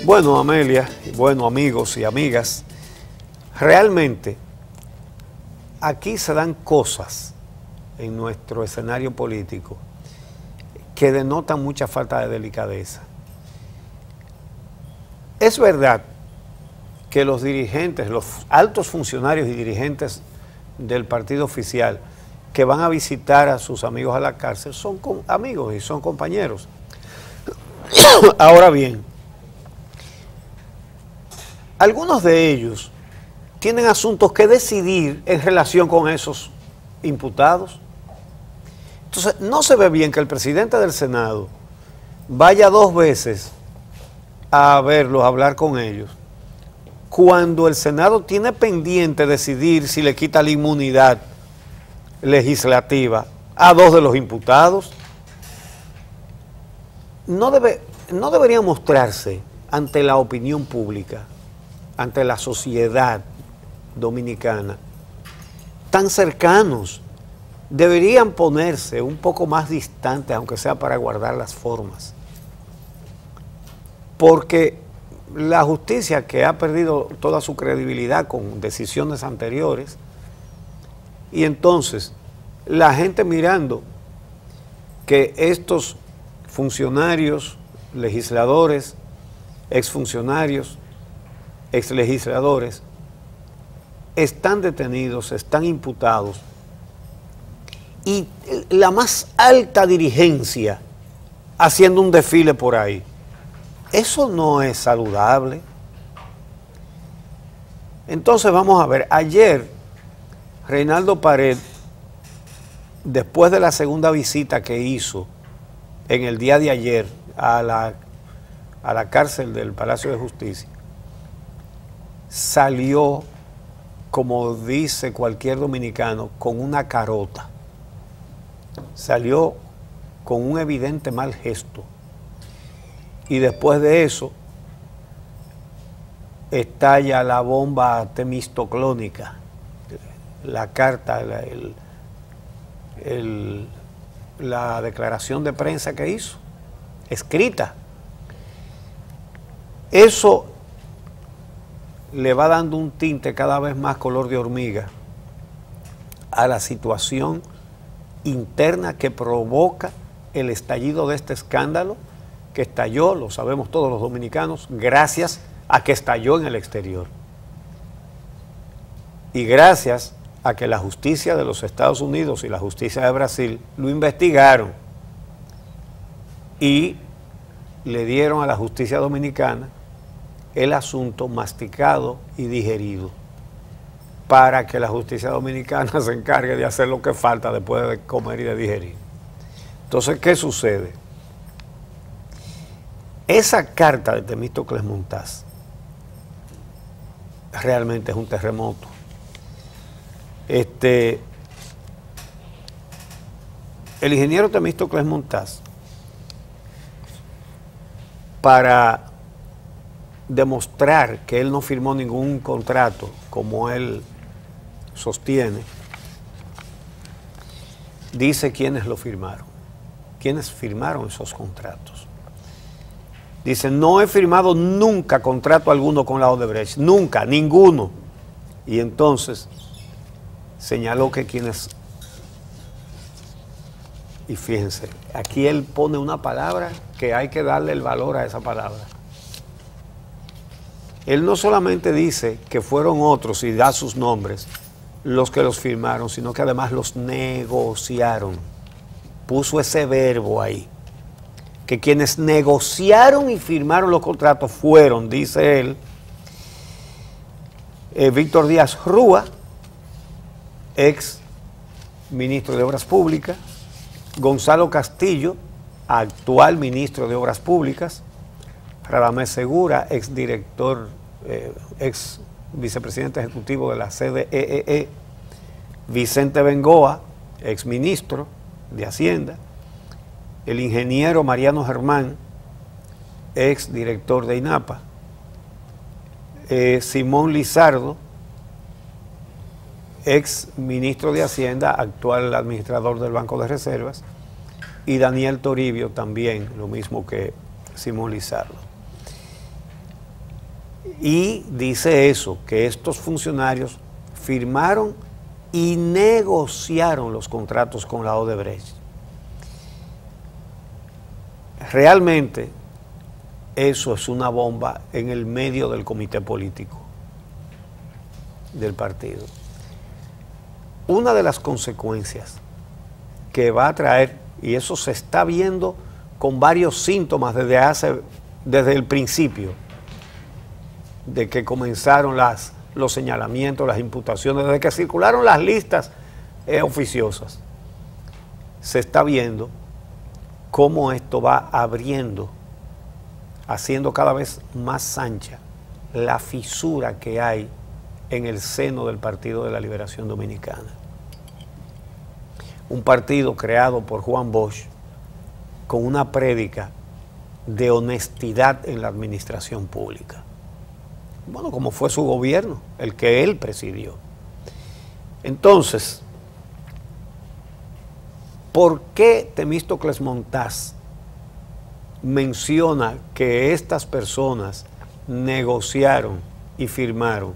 Bueno, Amelia, bueno, amigos y amigas, realmente aquí se dan cosas en nuestro escenario político que denotan mucha falta de delicadeza. Es verdad que los dirigentes, los altos funcionarios y dirigentes del partido oficial que van a visitar a sus amigos a la cárcel son amigos y son compañeros. Ahora bien, algunos de ellos tienen asuntos que decidir en relación con esos imputados. Entonces, no se ve bien que el presidente del Senado vaya 2 veces a verlos, a hablar con ellos, cuando el Senado tiene pendiente decidir si le quita la inmunidad legislativa a 2 de los imputados. No debería mostrarse ante la opinión pública, ante la sociedad dominicana, tan cercanos. Deberían ponerse un poco más distantes, aunque sea para guardar las formas. Porque la justicia, que ha perdido toda su credibilidad con decisiones anteriores, y entonces la gente mirando que estos funcionarios, legisladores, exfuncionarios, exlegisladores, están detenidos, están imputados, y la más alta dirigencia haciendo un desfile por ahí. Eso no es saludable. Entonces vamos a ver, ayer Reinaldo Pared, después de la segunda visita que hizo en el día de ayer a la cárcel del Palacio de Justicia, salió, como dice cualquier dominicano, con una carota. Salió con un evidente mal gesto. Y después de eso, estalla la bomba temistoclónica, la carta, la declaración de prensa que hizo, escrita. Eso le va dando un tinte cada vez más color de hormiga a la situación interna que provoca el estallido de este escándalo, que estalló, lo sabemos todos los dominicanos, gracias a que estalló en el exterior. Y gracias a que la justicia de los Estados Unidos y la justicia de Brasil lo investigaron y le dieron a la justicia dominicana el asunto masticado y digerido, para que la justicia dominicana se encargue de hacer lo que falta después de comer y de digerir. Entonces, ¿qué sucede? Esa carta de Temístocles Montaz realmente es un terremoto. El ingeniero Temístocles Montaz, para demostrar que él no firmó ningún contrato, como él sostiene, dice quiénes lo firmaron, quiénes firmaron esos contratos. Dice: no he firmado nunca contrato alguno con la Odebrecht, nunca, ninguno. Y entonces señaló que quienes, y fíjense, aquí él pone una palabra que hay que darle el valor a esa palabra. Él no solamente dice que fueron otros y da sus nombres los que los firmaron, sino que además los negociaron. Puso ese verbo ahí, que quienes negociaron y firmaron los contratos fueron, dice él, Víctor Díaz Rúa, ex ministro de Obras Públicas; Gonzalo Castillo, actual ministro de Obras Públicas; Radamés Segura, ex director, ex vicepresidente ejecutivo de la CDEE; Vicente Bengoa, ex ministro de Hacienda; el ingeniero Mariano Germán, ex director de INAPA; Simón Lizardo, ex ministro de Hacienda, actual administrador del Banco de Reservas; y Daniel Toribio, también lo mismo que Simón Lizardo. Y dice eso, que estos funcionarios firmaron y negociaron los contratos con la Odebrecht. Realmente eso es una bomba en el medio del comité político del partido. Una de las consecuencias que va a traer, y eso se está viendo con varios síntomas desde el principio, de que comenzaron los señalamientos, las imputaciones, desde que circularon las listas oficiosas, se está viendo cómo esto va abriendo, haciendo cada vez más ancha la fisura que hay en el seno del Partido de la Liberación Dominicana. Un partido creado por Juan Bosch con una prédica de honestidad en la administración pública. Bueno, como fue su gobierno, el que él presidió. Entonces, ¿por qué Temístocles Montaz menciona que estas personas negociaron y firmaron?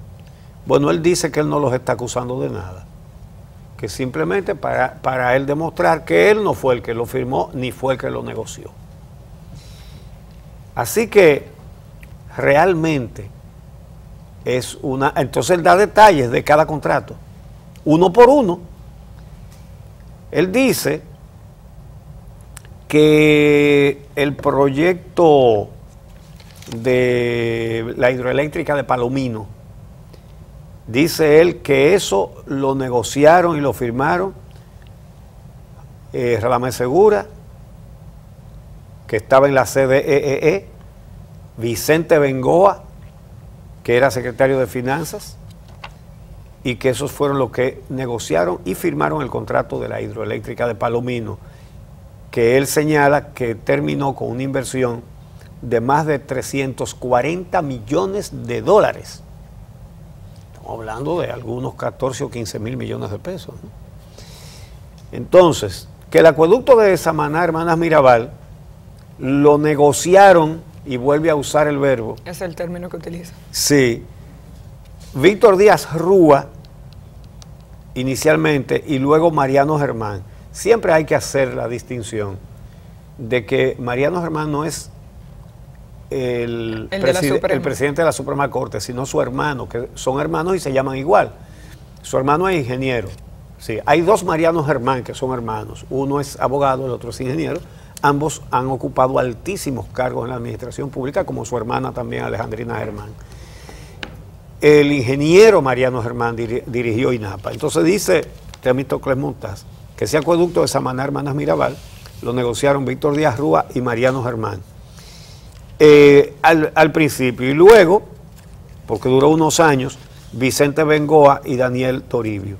Bueno, él dice que él no los está acusando de nada, que simplemente para él demostrar que él no fue el que lo firmó ni fue el que lo negoció. Así que realmente es una... Entonces él da detalles de cada contrato, uno por uno. Él dice que el proyecto de la hidroeléctrica de Palomino, dice él que eso lo negociaron y lo firmaron Radamés Segura, que estaba en la CDEE, Vicente Bengoa, que era secretario de Finanzas, y que esos fueron los que negociaron y firmaron el contrato de la hidroeléctrica de Palomino, que él señala que terminó con una inversión de más de 340 millones de dólares. Estamos hablando de algunos 14 o 15 mil millones de pesos, ¿no? Entonces, que el acueducto de Samaná, Hermanas Mirabal, lo negociaron, y vuelve a usar el verbo. Es el término que utiliza. Sí. Víctor Díaz Rúa, inicialmente, y luego Mariano Germán. Siempre hay que hacer la distinción de que Mariano Germán no es el presidente de la Suprema Corte, sino su hermano, que son hermanos y se llaman igual. Su hermano es ingeniero. Sí, hay dos Marianos Germán que son hermanos. Uno es abogado, el otro es ingeniero. Ambos han ocupado altísimos cargos en la administración pública, como su hermana también, Alejandrina Germán. El ingeniero Mariano Germán dirigió INAPA. Entonces dice Temístocles Montaz que ese acueducto de Samaná, Hermanas Mirabal, lo negociaron Víctor Díaz Rúa y Mariano Germán. Al principio, y luego, porque duró unos años, Vicente Bengoa y Daniel Toribio.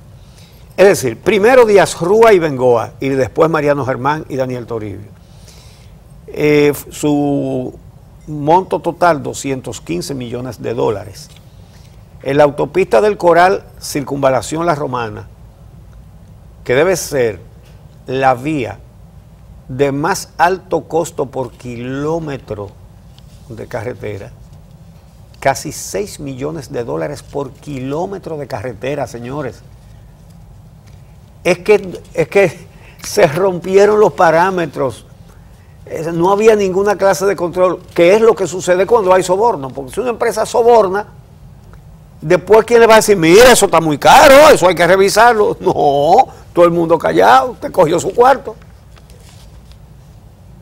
Es decir, primero Díaz Rúa y Bengoa, y después Mariano Germán y Daniel Toribio. Su monto total, 215 millones de dólares. En la autopista del Coral, Circunvalación La Romana, que debe ser la vía de más alto costo por kilómetro de carretera, casi 6 millones de dólares por kilómetro de carretera, señores. Es que se rompieron los parámetros. No había ninguna clase de control, que es lo que sucede cuando hay soborno, porque si una empresa soborna, después ¿quién le va a decir, mira, eso está muy caro, eso hay que revisarlo? No, todo el mundo callado, usted cogió su cuarto.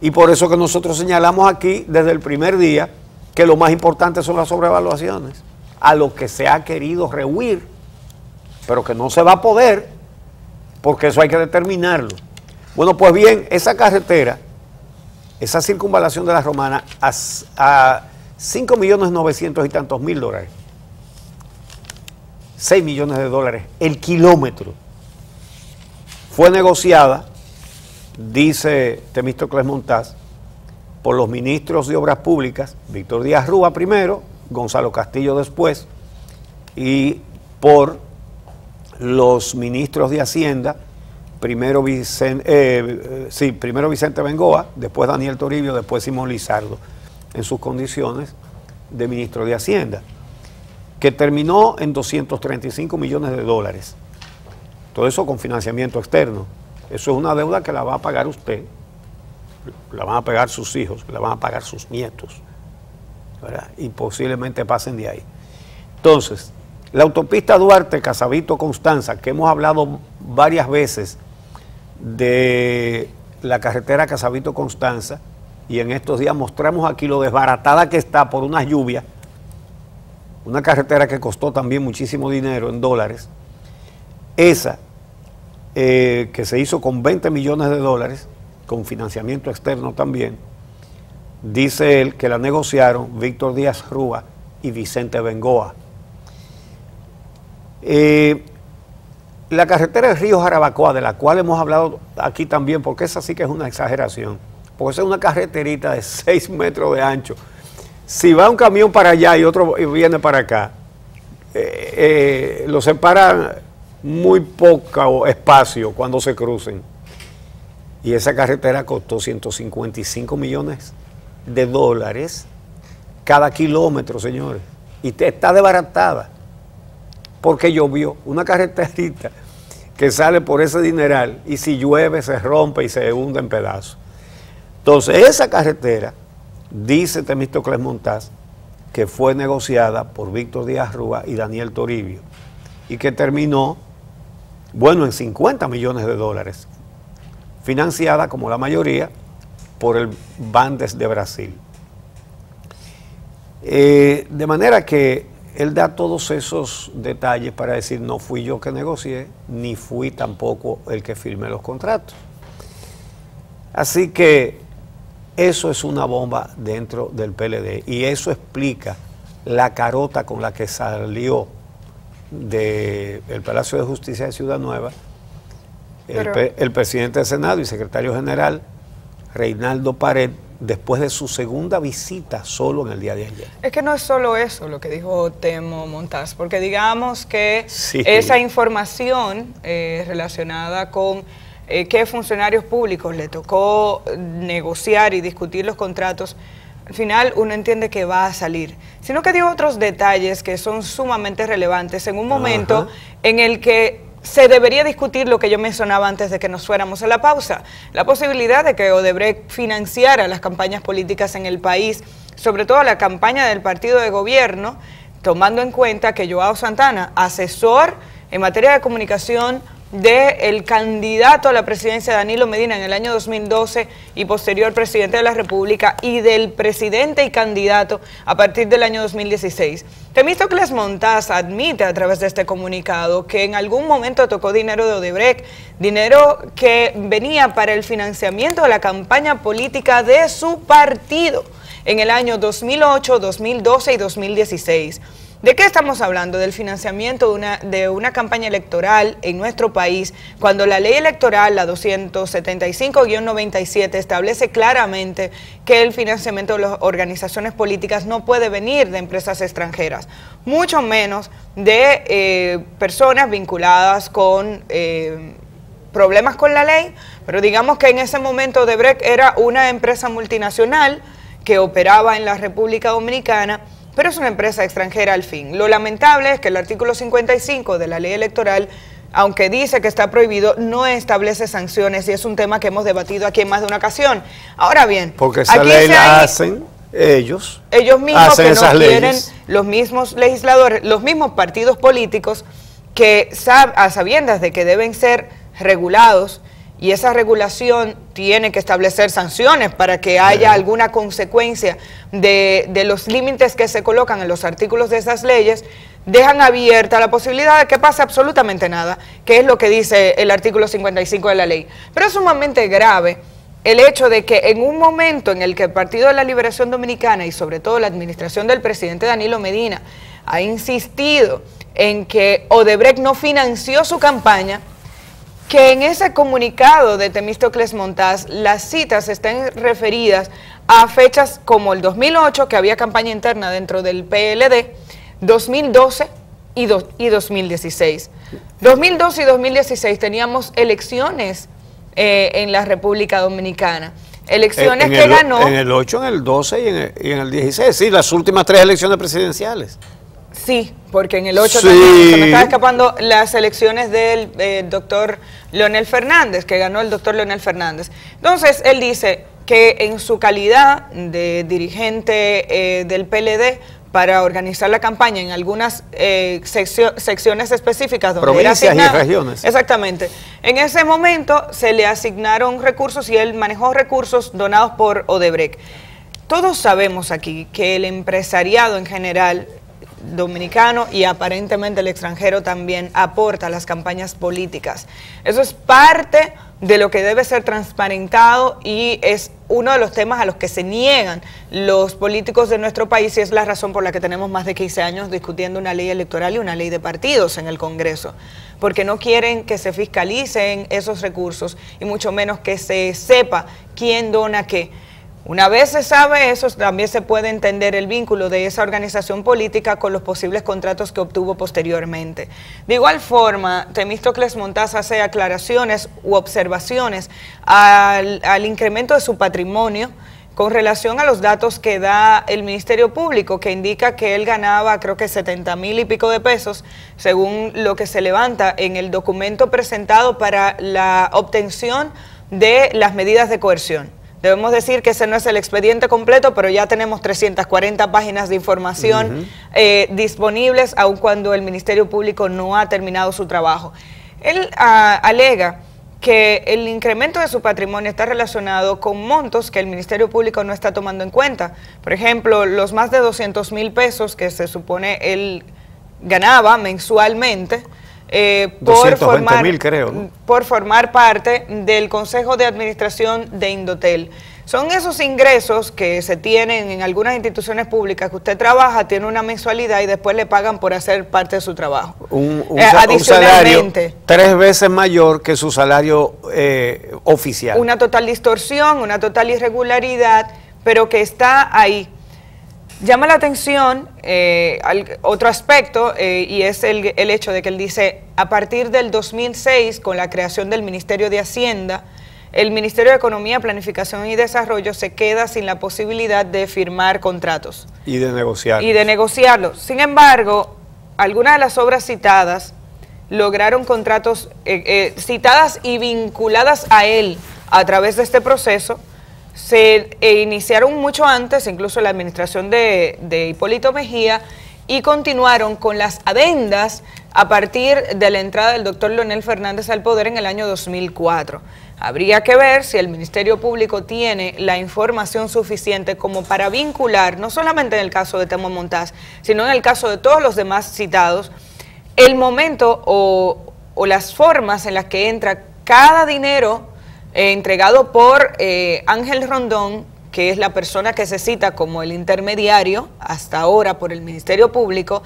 Y por eso que nosotros señalamos aquí desde el primer día que lo más importante son las sobrevaluaciones, a lo que se ha querido rehuir, pero que no se va a poder, porque eso hay que determinarlo. Bueno, pues bien, esa carretera, esa circunvalación de La Romana, a 5.900.000 y tantos mil dólares, 6 millones de dólares el kilómetro, fue negociada, dice Temístocles Montaz, por los ministros de Obras Públicas, Víctor Díaz Rúa primero, Gonzalo Castillo después, y por los ministros de Hacienda, primero Vicente Bengoa, después Daniel Toribio, después Simón Lizardo, en sus condiciones de ministro de Hacienda. que terminó en 235 millones de dólares. Todo eso con financiamiento externo. Eso es una deuda que la va a pagar usted, la van a pagar sus hijos, la van a pagar sus nietos, ¿verdad? Y posiblemente pasen de ahí. Entonces, la autopista Duarte-Casavito-Constanza, que hemos hablado varias veces de la carretera Casavito-Constanza, y en estos días mostramos aquí lo desbaratada que está por unas lluvias, una carretera que costó también muchísimo dinero en dólares, esa que se hizo con 20 millones de dólares, con financiamiento externo también, dice él que la negociaron Víctor Díaz Rúa y Vicente Bengoa. La carretera de Río Jarabacoa, de la cual hemos hablado aquí también, porque esa sí que es una exageración, porque esa es una carreterita de 6 metros de ancho. Si va un camión para allá y otro viene para acá, lo separan muy poco espacio cuando se crucen. Y esa carretera costó 155 millones de dólares cada kilómetro, señores. Y está desbaratada porque llovió. Una carreterita que sale por ese dineral y si llueve se rompe y se hunde en pedazos. Entonces esa carretera, dice Temístocles Montaz, que fue negociada por Víctor Díaz Rúa y Daniel Toribio y que terminó, bueno, en 50 millones de dólares, financiada como la mayoría por el Bandes de Brasil. De manera que él da todos esos detalles para decir, no fui yo que negocié, ni fui tampoco el que firmé los contratos. Así que eso es una bomba dentro del PLD y eso explica la carota con la que salió del Palacio de Justicia de Ciudad Nueva el presidente del Senado y secretario general Reinaldo Pared, después de su segunda visita solo en el día de ayer. Es que no es solo eso lo que dijo Temo Montaz, porque digamos que sí, esa información relacionada con qué funcionarios públicos le tocó negociar y discutir los contratos, al final uno entiende que va a salir, sino que dio otros detalles que son sumamente relevantes en un momento en el que se debería discutir lo que yo mencionaba antes de que nos fuéramos a la pausa, la posibilidad de que Odebrecht financiara las campañas políticas en el país, sobre todo la campaña del partido de gobierno, tomando en cuenta que Joao Santana, asesor en materia de comunicación del candidato a la presidencia Danilo Medina en el año 2012 y posterior presidente de la República, y del presidente y candidato a partir del año 2016. Temístocles Montaz admite a través de este comunicado que en algún momento tocó dinero de Odebrecht, dinero que venía para el financiamiento de la campaña política de su partido en el año 2008, 2012 y 2016. ¿De qué estamos hablando? Del financiamiento de una campaña electoral en nuestro país, cuando la ley electoral, la 275-97, establece claramente que el financiamiento de las organizaciones políticas no puede venir de empresas extranjeras, mucho menos de personas vinculadas con problemas con la ley, pero digamos que en ese momento Odebrecht era una empresa multinacional que operaba en la República Dominicana, pero es una empresa extranjera al fin. Lo lamentable es que el artículo 55 de la ley electoral, aunque dice que está prohibido, no establece sanciones y es un tema que hemos debatido aquí en más de una ocasión. Ahora bien, porque esa ley la hacen ellos mismos, hacen que esas no quieren, leyes. los mismos legisladores, los mismos partidos políticos que a sabiendas de que deben ser regulados, y esa regulación tiene que establecer sanciones para que haya alguna consecuencia de los límites que se colocan en los artículos de esas leyes, dejan abierta la posibilidad de que pase absolutamente nada, que es lo que dice el artículo 55 de la ley. Pero es sumamente grave el hecho de que en un momento en el que el Partido de la Liberación Dominicana y sobre todo la administración del presidente Danilo Medina ha insistido en que Odebrecht no financió su campaña, que en ese comunicado de Temístocles Montaz las citas estén referidas a fechas como el 2008, que había campaña interna dentro del PLD, 2012 y 2016. 2012 y 2016 teníamos elecciones en la República Dominicana. Elecciones que ganó... En el 8, en el 12 y en el 16, sí, las últimas 3 elecciones presidenciales. Sí, porque en el 8 sí. también se me estaba escapando las elecciones del doctor Leonel Fernández, que ganó el doctor Leonel Fernández. Entonces, él dice que en su calidad de dirigente del PLD, para organizar la campaña en algunas secciones específicas donde provincias y regiones. Exactamente. En ese momento se le asignaron recursos y él manejó recursos donados por Odebrecht. Todos sabemos aquí que el empresariado en general dominicano y aparentemente el extranjero también aporta a las campañas políticas. Eso es parte de lo que debe ser transparentado y es uno de los temas a los que se niegan los políticos de nuestro país y es la razón por la que tenemos más de 15 años discutiendo una ley electoral y una ley de partidos en el Congreso, porque no quieren que se fiscalicen esos recursos y mucho menos que se sepa quién dona qué. Una vez se sabe eso, también se puede entender el vínculo de esa organización política con los posibles contratos que obtuvo posteriormente. De igual forma, Temístocles Montaz hace aclaraciones u observaciones al incremento de su patrimonio con relación a los datos que da el Ministerio Público, que indica que él ganaba creo que 70,000 y pico de pesos, según lo que se levanta en el documento presentado para la obtención de las medidas de coerción. Debemos decir que ese no es el expediente completo, pero ya tenemos 340 páginas de información disponibles, aun cuando el Ministerio Público no ha terminado su trabajo. Él alega que el incremento de su patrimonio está relacionado con montos que el Ministerio Público no está tomando en cuenta. Por ejemplo, los más de 200,000 pesos que se supone él ganaba mensualmente, por formar parte del Consejo de Administración de Indotel. Son esos ingresos que se tienen en algunas instituciones públicas que usted trabaja, tiene una mensualidad y después le pagan por hacer parte de su trabajo. Un salario 3 veces mayor que su salario oficial. Una total distorsión, una total irregularidad, pero que está ahí. Llama la atención otro aspecto y es el hecho de que él dice, a partir del 2006, con la creación del Ministerio de Hacienda, el Ministerio de Economía, Planificación y Desarrollo se queda sin la posibilidad de firmar contratos. Y de negociar. Y de negociarlos. Sin embargo, algunas de las obras citadas lograron contratos citadas y vinculadas a él a través de este proceso. Se iniciaron mucho antes, incluso la administración de Hipólito Mejía, y continuaron con las adendas a partir de la entrada del doctor Leonel Fernández al poder en el año 2004. Habría que ver si el Ministerio Público tiene la información suficiente como para vincular, no solamente en el caso de Temo Montaz, sino en el caso de todos los demás citados, el momento o las formas en las que entra cada dinero entregado por Ángel Rondón, que es la persona que se cita como el intermediario hasta ahora por el Ministerio Público,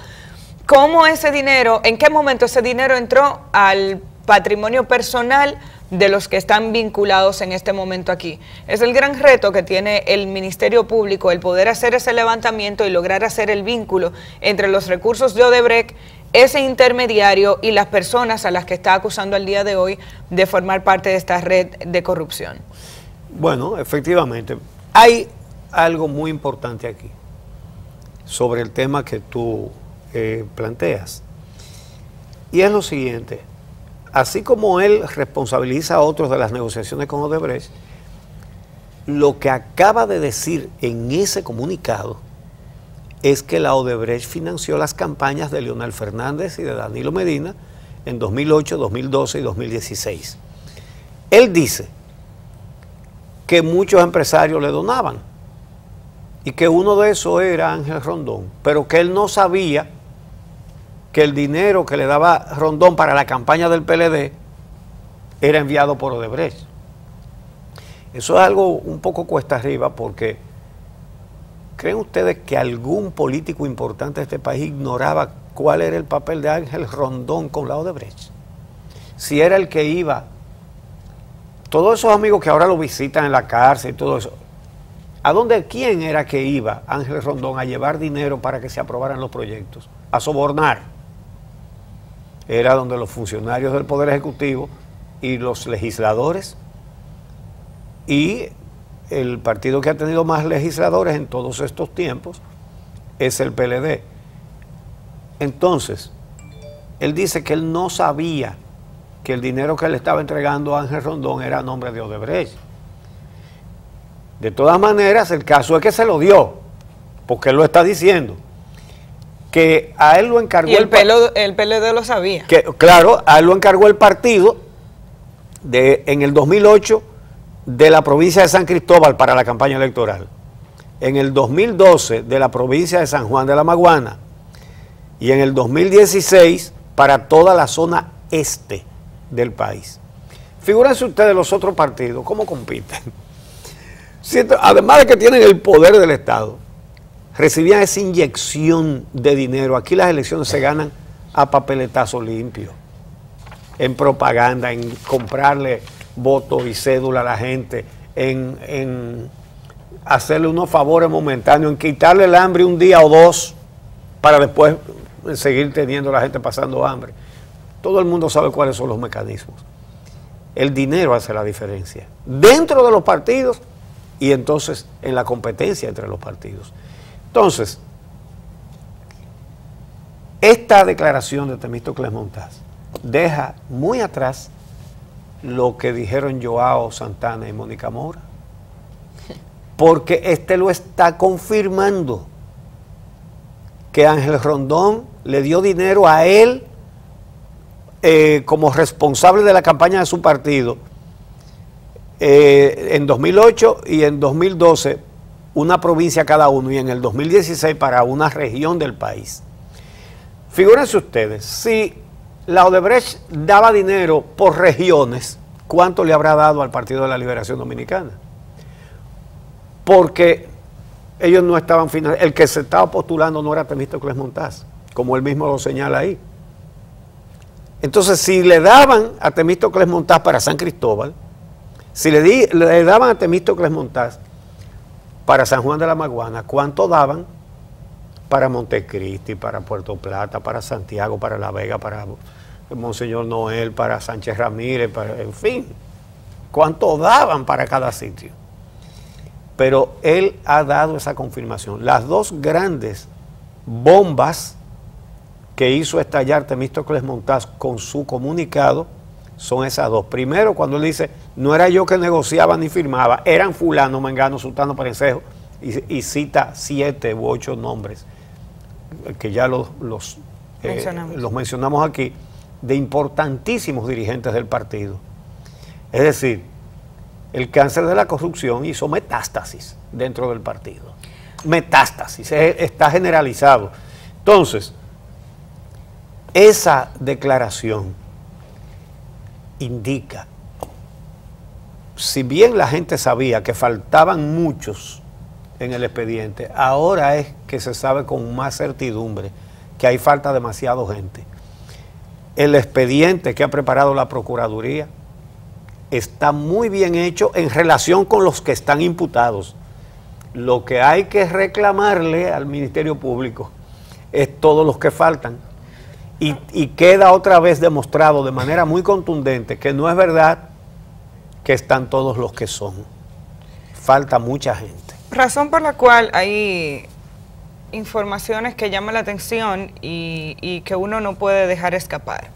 cómo ese dinero, en qué momento ese dinero entró al patrimonio personal de los que están vinculados en este momento aquí. Es el gran reto que tiene el Ministerio Público, el poder hacer ese levantamiento y lograr hacer el vínculo entre los recursos de Odebrecht, ese intermediario y las personas a las que está acusando al día de hoy de formar parte de esta red de corrupción. Bueno, efectivamente, hay algo muy importante aquí sobre el tema que tú planteas. Y es lo siguiente, así como él responsabiliza a otros de las negociaciones con Odebrecht, lo que acaba de decir en ese comunicado es que la Odebrecht financió las campañas de Leonel Fernández y de Danilo Medina en 2008, 2012 y 2016. Él dice que muchos empresarios le donaban y que uno de esos era Ángel Rondón, pero que él no sabía que el dinero que le daba Rondón para la campaña del PLD era enviado por Odebrecht. Eso es algo un poco cuesta arriba porque ¿creen ustedes que algún político importante de este país ignoraba cuál era el papel de Ángel Rondón con la Odebrecht? Si era el que iba, todos esos amigos que ahora lo visitan en la cárcel y todo eso, ¿quién era que iba Ángel Rondón a llevar dinero para que se aprobaran los proyectos? A sobornar. Era donde los funcionarios del Poder Ejecutivo y los legisladores, y el partido que ha tenido más legisladores en todos estos tiempos es el PLD. Entonces, él dice que él no sabía que el dinero que le estaba entregando a Ángel Rondón era a nombre de Odebrecht. De todas maneras, el caso es que se lo dio, porque él lo está diciendo. Que a él lo encargó... Y el PLD lo sabía. Que, claro, a él lo encargó el partido en el 2008 de la provincia de San Cristóbal para la campaña electoral. En el 2012 de la provincia de San Juan de la Maguana. Y en el 2016 para toda la zona este del país. Figúrense ustedes los otros partidos, ¿cómo compiten? Además de que tienen el poder del Estado, recibían esa inyección de dinero. Aquí las elecciones se ganan a papeletazo limpio, en propaganda, en comprarle votos y cédula a la gente, en hacerle unos favores momentáneos, en quitarle el hambre un día o dos para después seguir teniendo a la gente pasando hambre. Todo el mundo sabe cuáles son los mecanismos. El dinero hace la diferencia dentro de los partidos y entonces en la competencia entre los partidos. Entonces, esta declaración de Temístocles Montaz deja muy atrás lo que dijeron Joao Santana y Mónica Mora, porque este lo está confirmando, que Ángel Rondón le dio dinero a él como responsable de la campaña de su partido en 2008 y en 2012 una provincia cada uno, y en el 2016 para una región del país. Figúrense ustedes, si la Odebrecht daba dinero por regiones, ¿cuánto le habrá dado al Partido de la Liberación Dominicana? Porque ellos no estaban el que se estaba postulando no era Temístocles Montaz, como él mismo lo señala ahí. Entonces, si le daban a Temístocles Montaz para San Cristóbal, si le daban a Temístocles Montaz para San Juan de la Maguana, ¿cuánto daban para Montecristi, para Puerto Plata, para Santiago, para La Vega, para Monseñor Noel, para Sánchez Ramírez, en fin? ¿Cuánto daban para cada sitio? Pero él ha dado esa confirmación. Las dos grandes bombas que hizo estallar Temístocles Montaz con su comunicado son esas dos. Primero, cuando él dice, no era yo que negociaba ni firmaba, eran fulano, mengano, sultano, parencejo, y cita 7 u 8 nombres, que ya los mencionamos aquí, de importantísimos dirigentes del partido. Es decir, el cáncer de la corrupción hizo metástasis dentro del partido. Metástasis, está generalizado. Entonces, esa declaración indica, si bien la gente sabía que faltaban muchos en el expediente, ahora es que se sabe con más certidumbre que hay falta demasiado gente. El expediente que ha preparado la Procuraduría está muy bien hecho en relación con los que están imputados. Lo que hay que reclamarle al Ministerio Público es todos los que faltan. Y queda otra vez demostrado de manera muy contundente que no es verdad que están todos los que son. Falta mucha gente. Razón por la cual hay informaciones que llaman la atención y que uno no puede dejar escapar.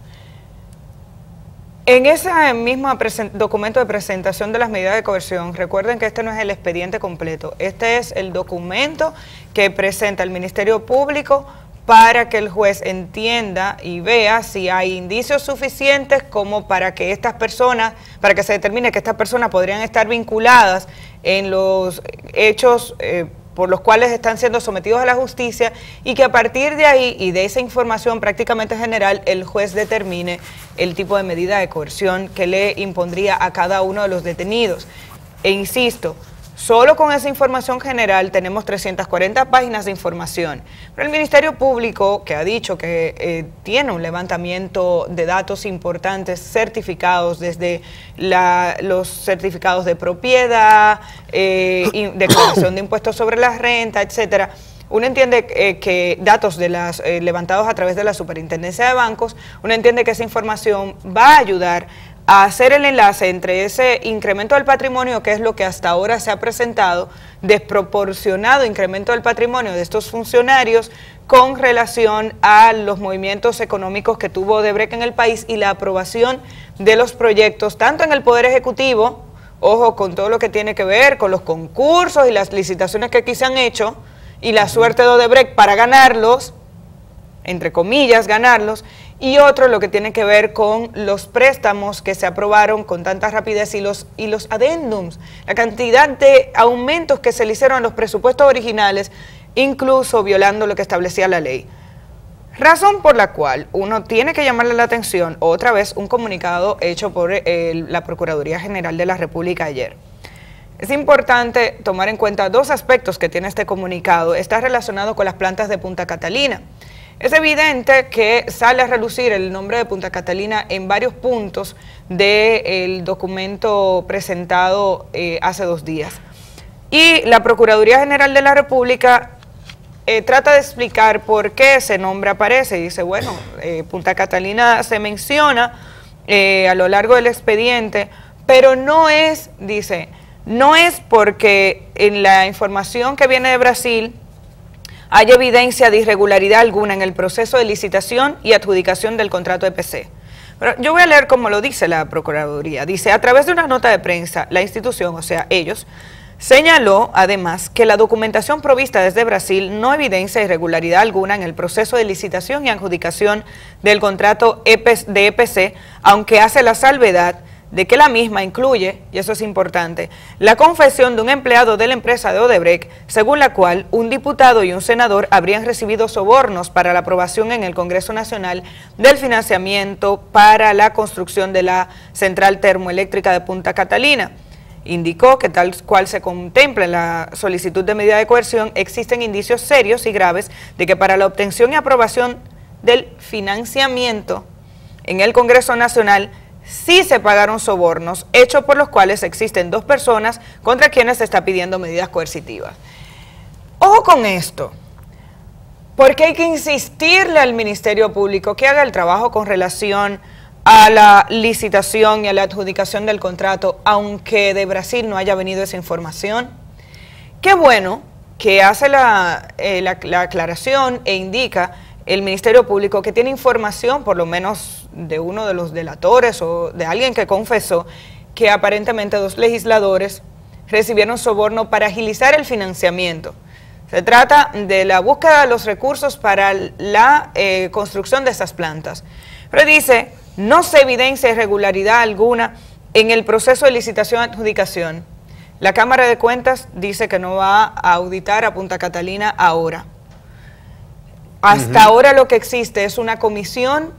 En ese mismo documento de presentación de las medidas de coerción, recuerden que este no es el expediente completo, este es el documento que presenta el Ministerio Público para que el juez entienda y vea si hay indicios suficientes como para que estas personas, para que se determine que estas personas podrían estar vinculadas en los hechos por los cuales están siendo sometidos a la justicia, y que a partir de ahí y de esa información prácticamente general el juez determine el tipo de medida de coerción que le impondría a cada uno de los detenidos. E insisto, solo con esa información general tenemos 340 páginas de información, pero el Ministerio Público, que ha dicho que tiene un levantamiento de datos importantes certificados, desde los certificados de propiedad, declaración de impuestos sobre la renta, etcétera. Uno entiende que datos de levantados a través de la Superintendencia de Bancos, uno entiende que esa información va a ayudar a hacer el enlace entre ese incremento del patrimonio, que es lo que hasta ahora se ha presentado, desproporcionado incremento del patrimonio de estos funcionarios con relación a los movimientos económicos que tuvo Odebrecht en el país y la aprobación de los proyectos, tanto en el Poder Ejecutivo, ojo con todo lo que tiene que ver con los concursos y las licitaciones que aquí se han hecho, y la suerte de Odebrecht para ganarlos, entre comillas, ganarlos, y otro lo que tiene que ver con los préstamos que se aprobaron con tanta rapidez y los adendums, la cantidad de aumentos que se le hicieron a los presupuestos originales, incluso violando lo que establecía la ley. Razón por la cual uno tiene que llamarle la atención, otra vez, un comunicado hecho por la Procuraduría General de la República ayer. Es importante tomar en cuenta dos aspectos que tiene este comunicado. Está relacionado con las plantas de Punta Catalina. Es evidente que sale a relucir el nombre de Punta Catalina en varios puntos del documento presentado hace 2 días. Y la Procuraduría General de la República trata de explicar por qué ese nombre aparece. Y dice, bueno, Punta Catalina se menciona a lo largo del expediente, pero no es, dice, no es porque en la información que viene de Brasil hay evidencia de irregularidad alguna en el proceso de licitación y adjudicación del contrato EPC. Pero yo voy a leer cómo lo dice la Procuraduría. Dice, a través de una nota de prensa, la institución, o sea, ellos, señaló además que la documentación provista desde Brasil no evidencia irregularidad alguna en el proceso de licitación y adjudicación del contrato de EPC, aunque hace la salvedad de que la misma incluye, y eso es importante, la confesión de un empleado de la empresa de Odebrecht, según la cual un diputado y un senador habrían recibido sobornos para la aprobación en el Congreso Nacional del financiamiento para la construcción de la central termoeléctrica de Punta Catalina. Indicó que tal cual se contempla en la solicitud de medida de coerción, existen indicios serios y graves de que para la obtención y aprobación del financiamiento en el Congreso Nacional sí se pagaron sobornos, hechos por los cuales existen 2 personas contra quienes se está pidiendo medidas coercitivas. Ojo con esto, porque hay que insistirle al Ministerio Público que haga el trabajo con relación a la licitación y a la adjudicación del contrato, aunque de Brasil no haya venido esa información. Qué bueno que hace la aclaración e indica el Ministerio Público que tiene información, por lo menos de uno de los delatores o de alguien que confesó, que aparentemente 2 legisladores recibieron soborno para agilizar el financiamiento. Se trata de la búsqueda de los recursos para la construcción de esas plantas. Pero dice, no se evidencia irregularidad alguna en el proceso de licitación y adjudicación. La Cámara de Cuentas dice que no va a auditar a Punta Catalina ahora. Hasta ahora lo que existe es una comisión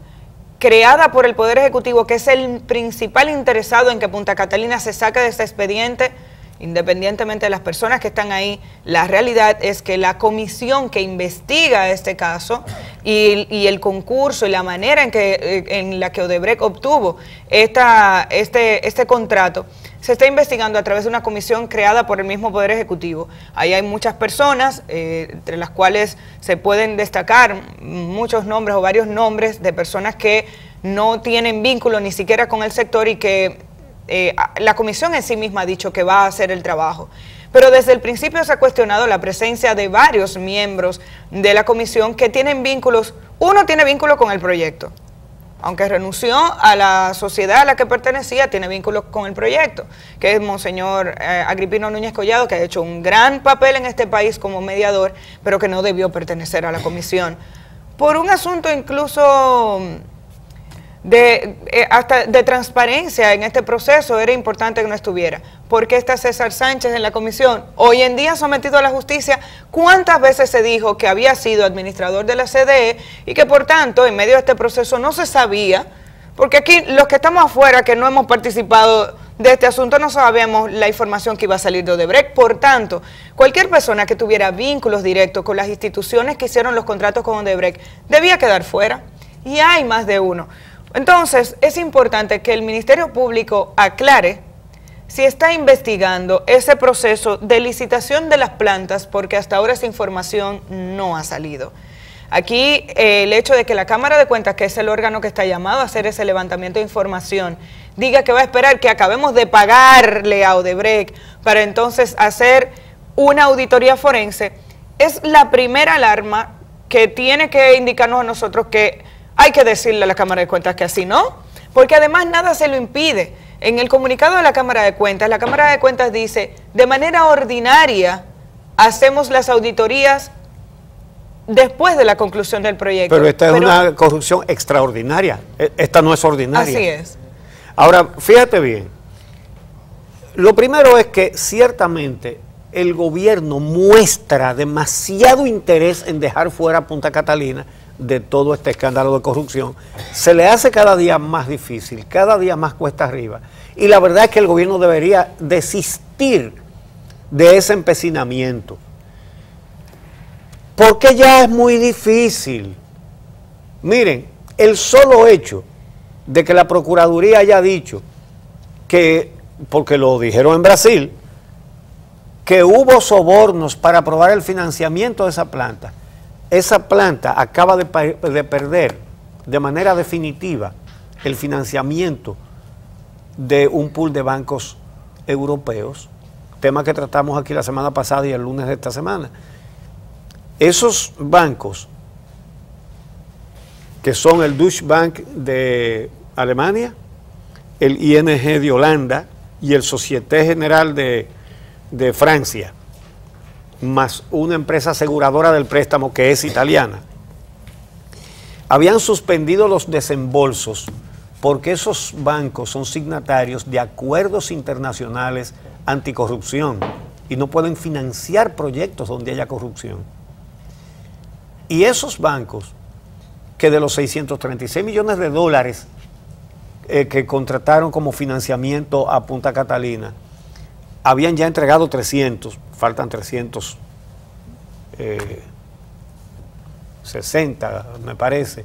creada por el Poder Ejecutivo, que es el principal interesado en que Punta Catalina se saque de este expediente, independientemente de las personas que están ahí. La realidad es que la comisión que investiga este caso y el concurso y la manera en la que Odebrecht obtuvo este contrato, se está investigando a través de una comisión creada por el mismo Poder Ejecutivo. Ahí hay muchas personas, entre las cuales se pueden destacar muchos nombres o varios nombres de personas que no tienen vínculo ni siquiera con el sector y que la comisión en sí misma ha dicho que va a hacer el trabajo. Pero desde el principio se ha cuestionado la presencia de varios miembros de la comisión que tienen vínculos. Uno tiene vínculo con el proyecto, aunque renunció a la sociedad a la que pertenecía, tiene vínculos con el proyecto, que es Monseñor Agripino Núñez Collado, que ha hecho un gran papel en este país como mediador, pero que no debió pertenecer a la comisión. Por un asunto incluso hasta de transparencia en este proceso, era importante que no estuviera. ¿Por qué está César Sánchez en la comisión? Hoy en día sometido a la justicia. ¿Cuántas veces se dijo que había sido administrador de la CDE y que por tanto en medio de este proceso no se sabía? Porque aquí los que estamos afuera, que no hemos participado de este asunto, no sabemos la información que iba a salir de Odebrecht. Por tanto, cualquier persona que tuviera vínculos directos con las instituciones que hicieron los contratos con Odebrecht debía quedar fuera, y hay más de uno. Entonces, es importante que el Ministerio Público aclare si está investigando ese proceso de licitación de las plantas, porque hasta ahora esa información no ha salido. Aquí el hecho de que la Cámara de Cuentas, que es el órgano que está llamado a hacer ese levantamiento de información, diga que va a esperar que acabemos de pagarle a Odebrecht para entonces hacer una auditoría forense, es la primera alarma que tiene que indicarnos a nosotros que hay que decirle a la Cámara de Cuentas que así no, porque además nada se lo impide. En el comunicado de la Cámara de Cuentas dice, de manera ordinaria hacemos las auditorías después de la conclusión del proyecto. Pero esta es una corrupción extraordinaria, esta no es ordinaria. Así es. Ahora, fíjate bien, lo primero es que ciertamente el gobierno muestra demasiado interés en dejar fuera a Punta Catalina de todo este escándalo de corrupción. Se le hace cada día más difícil, cada día más cuesta arriba. Y la verdad es que el gobierno debería desistir de ese empecinamiento. Porque ya es muy difícil. Miren, el solo hecho de que la Procuraduría haya dicho que, porque lo dijeron en Brasil, que hubo sobornos para aprobar el financiamiento de esa planta acaba de perder de manera definitiva el financiamiento de un pool de bancos europeos, tema que tratamos aquí la semana pasada y el lunes de esta semana. Esos bancos, que son el Deutsche Bank de Alemania, el ING de Holanda y el Société Générale de Francia, más una empresa aseguradora del préstamo que es italiana, habían suspendido los desembolsos porque esos bancos son signatarios de acuerdos internacionales anticorrupción y no pueden financiar proyectos donde haya corrupción. Y esos bancos, que de los 636 millones de dólares que contrataron como financiamiento a Punta Catalina, habían ya entregado 300, faltan 360, me parece.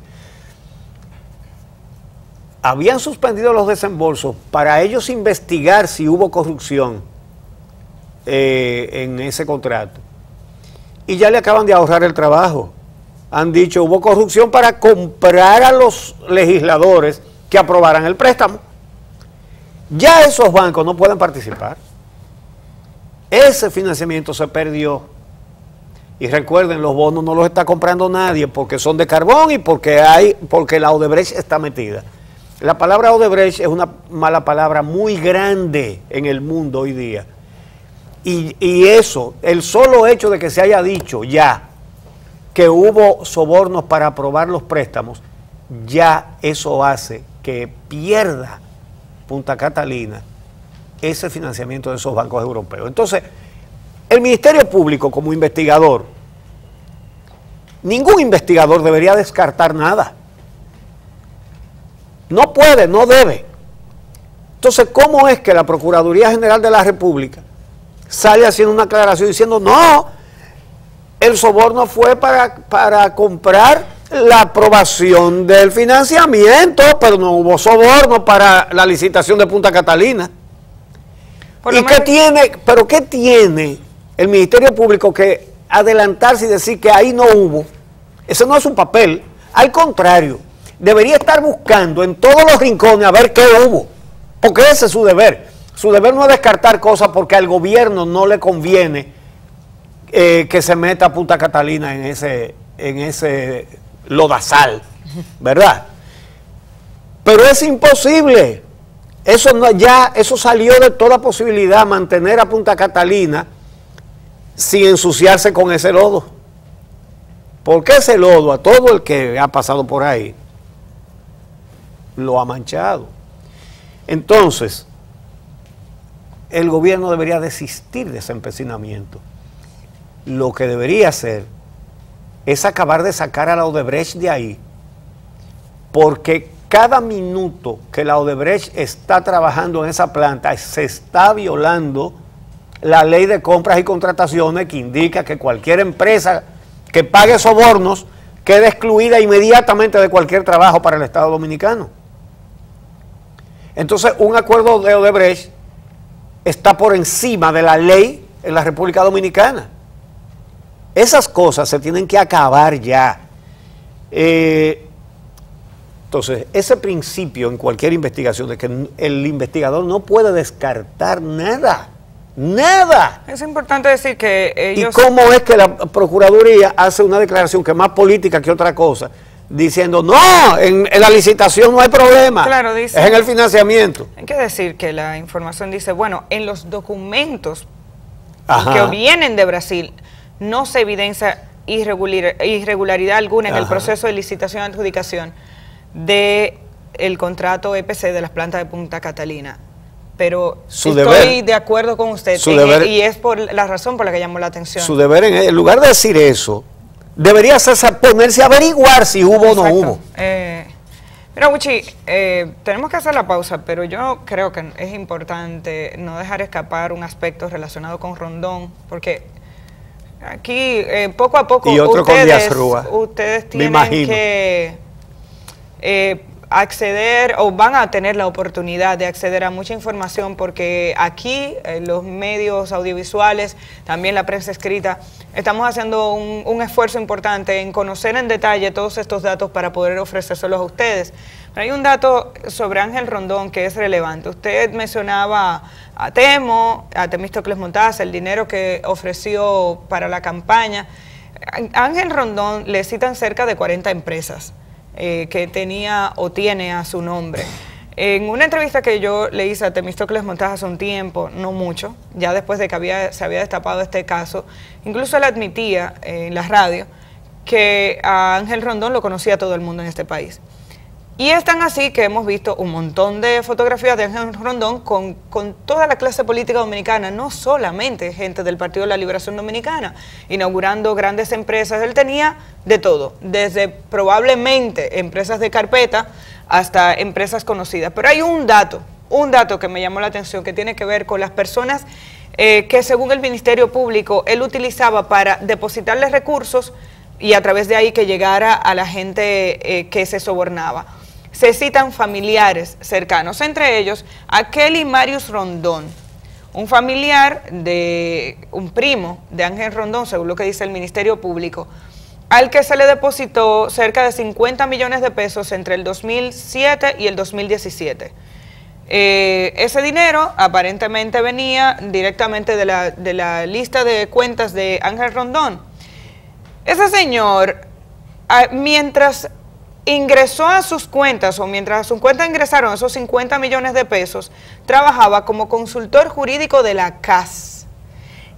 Habían suspendido los desembolsos para ellos investigar si hubo corrupción en ese contrato. Y ya le acaban de ahorrar el trabajo. Han dicho, hubo corrupción para comprar a los legisladores que aprobaran el préstamo. Ya esos bancos no pueden participar. Ese financiamiento se perdió. Y recuerden, los bonos no los está comprando nadie porque son de carbón y porque la Odebrecht está metida. La palabra Odebrecht es una mala palabra muy grande en el mundo hoy día. Y eso, el solo hecho de que se haya dicho ya que hubo sobornos para aprobar los préstamos, ya eso hace que pierda Punta Catalina ese financiamiento de esos bancos europeos. Entonces, el Ministerio Público como investigador, ningún investigador debería descartar nada. No puede, no debe. Entonces, ¿cómo es que la Procuraduría General de la República sale haciendo una aclaración diciendo, no, el soborno fue para comprar la aprobación del financiamiento, pero no hubo soborno para la licitación de Punta Catalina? ¿Y qué tiene, pero qué tiene el Ministerio Público que adelantarse y decir que ahí no hubo? Ese no es un papel. Al contrario, debería estar buscando en todos los rincones a ver qué hubo, porque ese es su deber. Su deber no es descartar cosas porque al gobierno no le conviene que se meta a Punta Catalina en ese lodazal, ¿verdad? Pero es imposible. Eso salió de toda posibilidad, mantener a Punta Catalina sin ensuciarse con ese lodo. Porque ese lodo, a todo el que ha pasado por ahí, lo ha manchado. Entonces, el gobierno debería desistir de ese empecinamiento. Lo que debería hacer es acabar de sacar a la Odebrecht de ahí, porque cada minuto que la Odebrecht está trabajando en esa planta se está violando la ley de compras y contrataciones que indica que cualquier empresa que pague sobornos queda excluida inmediatamente de cualquier trabajo para el Estado Dominicano. Entonces, un acuerdo de Odebrecht está por encima de la ley en la República Dominicana. Esas cosas se tienen que acabar ya. Entonces, Entonces, ese principio en cualquier investigación de que el investigador no puede descartar nada, nada. Es importante decir que ellos... ¿Y cómo es que la Procuraduría hace una declaración que es más política que otra cosa, diciendo, no, en la licitación no hay problema, claro, dice, es en el financiamiento? Hay que decir que la información dice, bueno, en los documentos Ajá. que vienen de Brasil no se evidencia irregularidad alguna en el proceso de licitación y adjudicación del contrato EPC de las plantas de Punta Catalina. Pero estoy de acuerdo con usted y es por la razón por la que llamó la atención. Su deber, en lugar de decir eso, debería ponerse a averiguar si hubo o no hubo. Mira, Wichi, tenemos que hacer la pausa, pero yo creo que es importante no dejar escapar un aspecto relacionado con Rondón, porque aquí poco a poco y otro con Díaz Rúa, ustedes tienen que acceder o van a tener la oportunidad de acceder a mucha información, porque aquí los medios audiovisuales, también la prensa escrita, estamos haciendo un esfuerzo importante en conocer en detalle todos estos datos para poder ofrecérselos a ustedes. Pero hay un dato sobre Ángel Rondón que es relevante. Usted mencionaba a Temístocles Montaz, el dinero que ofreció para la campaña. A Ángel Rondón le citan cerca de 40 empresas que tenía o tiene a su nombre. En una entrevista que yo le hice a Temístocles Montaz hace un tiempo, no mucho, ya después de que se había destapado este caso, incluso él admitía en la radio que a Ángel Rondón lo conocía todo el mundo en este país. Y es tan así que hemos visto un montón de fotografías de Ángel Rondón con toda la clase política dominicana, no solamente gente del Partido de la Liberación Dominicana, inaugurando grandes empresas. Él tenía de todo, desde probablemente empresas de carpeta hasta empresas conocidas. Pero hay un dato que me llamó la atención, que tiene que ver con las personas que según el Ministerio Público él utilizaba para depositarles recursos y a través de ahí que llegara a la gente que se sobornaba. Se citan familiares cercanos, entre ellos a Kelly Marius Rondón, un familiar un primo de Ángel Rondón, según lo que dice el Ministerio Público, al que se le depositó cerca de 50 millones de pesos entre el 2007 y el 2017. Ese dinero aparentemente venía directamente de la lista de cuentas de Ángel Rondón. Ese señor, mientras ingresó a sus cuentas, o mientras a sus cuentas ingresaron esos 50 millones de pesos, trabajaba como consultor jurídico de la CAS,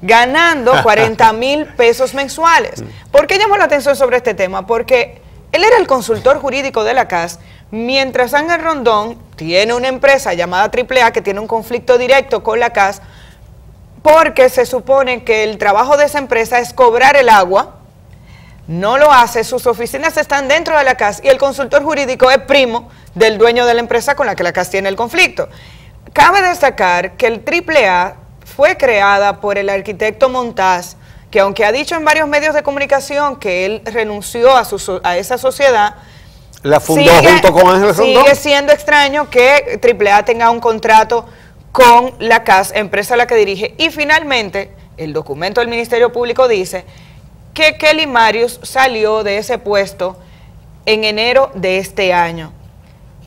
ganando 40,000 pesos mensuales. ¿Por qué llamó la atención sobre este tema? Porque él era el consultor jurídico de la CAS, mientras Ángel Rondón tiene una empresa llamada AAA que tiene un conflicto directo con la CAS, porque se supone que el trabajo de esa empresa es cobrar el agua. No lo hace, sus oficinas están dentro de la CAS y el consultor jurídico es primo del dueño de la empresa con la que la CAS tiene el conflicto. Cabe destacar que el AAA fue creada por el arquitecto Montaz, que aunque ha dicho en varios medios de comunicación que él renunció a esa sociedad, la fundó junto con Ángel Rondón. Sigue siendo extraño que AAA tenga un contrato con la CAS, empresa a la que dirige. Y finalmente, el documento del Ministerio Público dice que Kelly Marius salió de ese puesto en enero de este año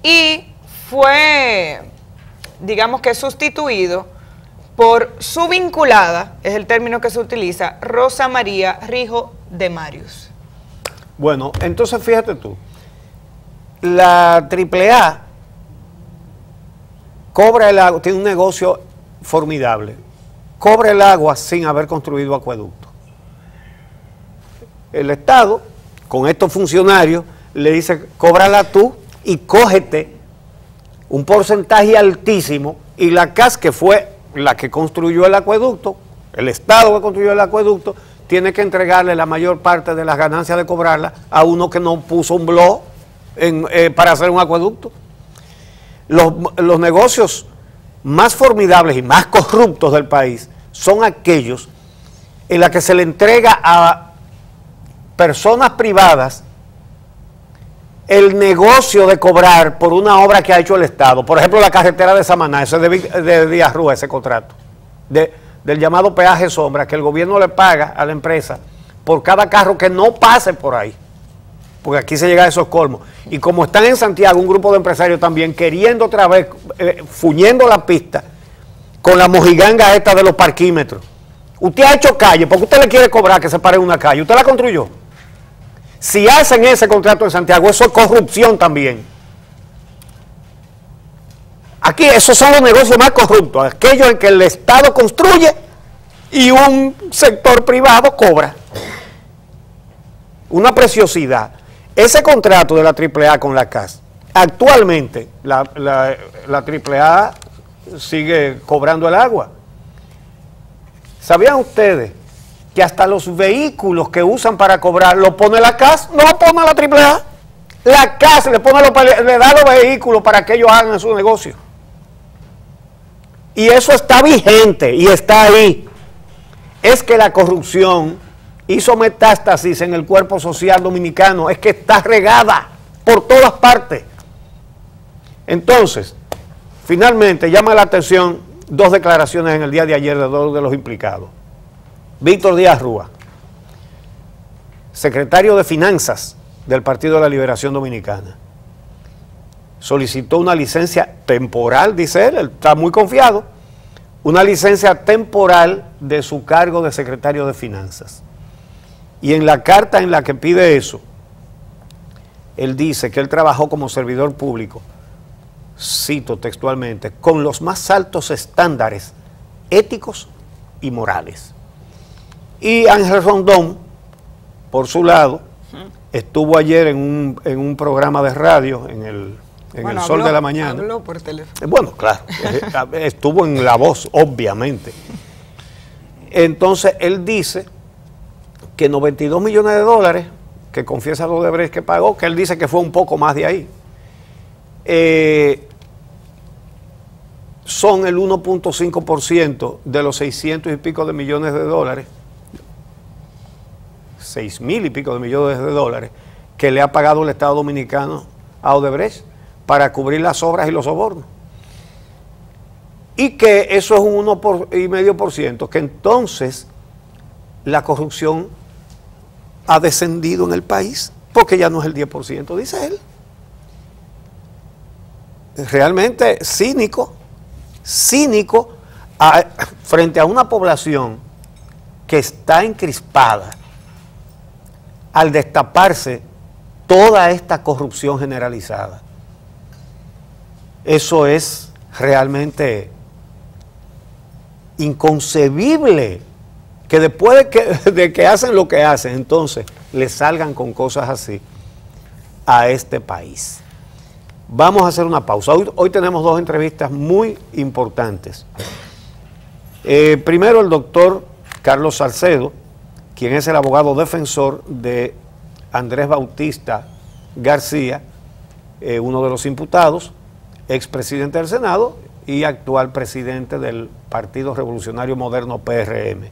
y fue, digamos que sustituido por su vinculada, es el término que se utiliza, Rosa María Rijo de Marius. Bueno, entonces fíjate tú, la AAA cobra el agua, tiene un negocio formidable, cobra el agua sin haber construido acueducto. El Estado, con estos funcionarios, le dice, cóbrala tú y cógete un porcentaje altísimo, y la CAS, que fue la que construyó el acueducto, el Estado que construyó el acueducto, tiene que entregarle la mayor parte de las ganancias de cobrarla a uno que no puso un blog para hacer un acueducto. Los negocios más formidables y más corruptos del país son aquellos en los que se le entrega a personas privadas el negocio de cobrar por una obra que ha hecho el Estado. Por ejemplo, la carretera de Samaná, ese de Díaz Rúa, ese contrato, del llamado peaje sombra, que el gobierno le paga a la empresa por cada carro que no pase por ahí. porque aquí se llega a esos colmos. Y como están en Santiago un grupo de empresarios también queriendo otra vez, fuñendo la pista con la mojiganga esta de los parquímetros. Usted ha hecho calle, porque usted le quiere cobrar que se pare una calle, usted la construyó. Si hacen ese contrato en Santiago, eso es corrupción también. Aquí esos son los negocios más corruptos, aquellos en que el Estado construye y un sector privado cobra. Una preciosidad. Ese contrato de la AAA con la CAS, actualmente la AAA sigue cobrando el agua. ¿Sabían ustedes que hasta los vehículos que usan para cobrar lo pone la CAS, no lo pone la AAA? La CAS le da los vehículos para que ellos hagan su negocio. Y eso está vigente y está ahí. Es que la corrupción hizo metástasis en el cuerpo social dominicano, es que está regada por todas partes. Entonces, finalmente llama la atención dos declaraciones en el día de ayer de dos de los implicados. Víctor Díaz Rúa, secretario de Finanzas del Partido de la Liberación Dominicana, solicitó una licencia temporal, dice él está muy confiado, una licencia temporal de su cargo de secretario de Finanzas. Y en la carta en la que pide eso, él dice que él trabajó como servidor público, cito textualmente, con los más altos estándares éticos y morales. Y Ángel Rondón, por su lado, estuvo ayer en un programa de radio, en el Sol de la Mañana. Habló por teléfono. Bueno, claro, estuvo en La Voz, obviamente. Entonces, él dice que 92 millones de dólares, que confiesa lo de Odebrecht que pagó, que él dice que fue un poco más de ahí, son el 1.5% de los 600 y pico de millones de dólares, 6.000 y pico de millones de dólares, que le ha pagado el Estado Dominicano a Odebrecht para cubrir las obras y los sobornos. Y que eso es un 1,5%, que entonces la corrupción ha descendido en el país, porque ya no es el 10%, dice él. Realmente cínico frente a una población que está encrispada al destaparse toda esta corrupción generalizada. Eso es realmente inconcebible, que después de que hacen lo que hacen, entonces le salgan con cosas así a este país. Vamos a hacer una pausa. Hoy tenemos dos entrevistas muy importantes. Primero, el doctor Carlos Salcedo, quien es el abogado defensor de Andrés Bautista García, uno de los imputados, expresidente del Senado y actual presidente del Partido Revolucionario Moderno PRM.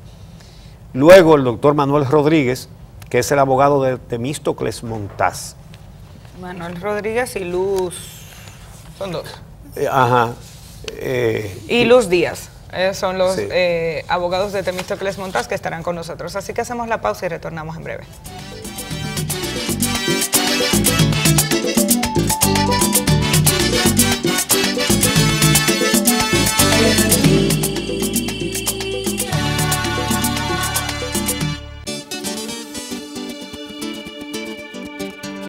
Luego el doctor Manuel Rodríguez, que es el abogado de Temístocles Montaz. Manuel Rodríguez y Luz, son dos. Ajá. Y Luz Díaz, son los abogados de Temístocles Montaz que estarán con nosotros. Así que hacemos la pausa y retornamos en breve.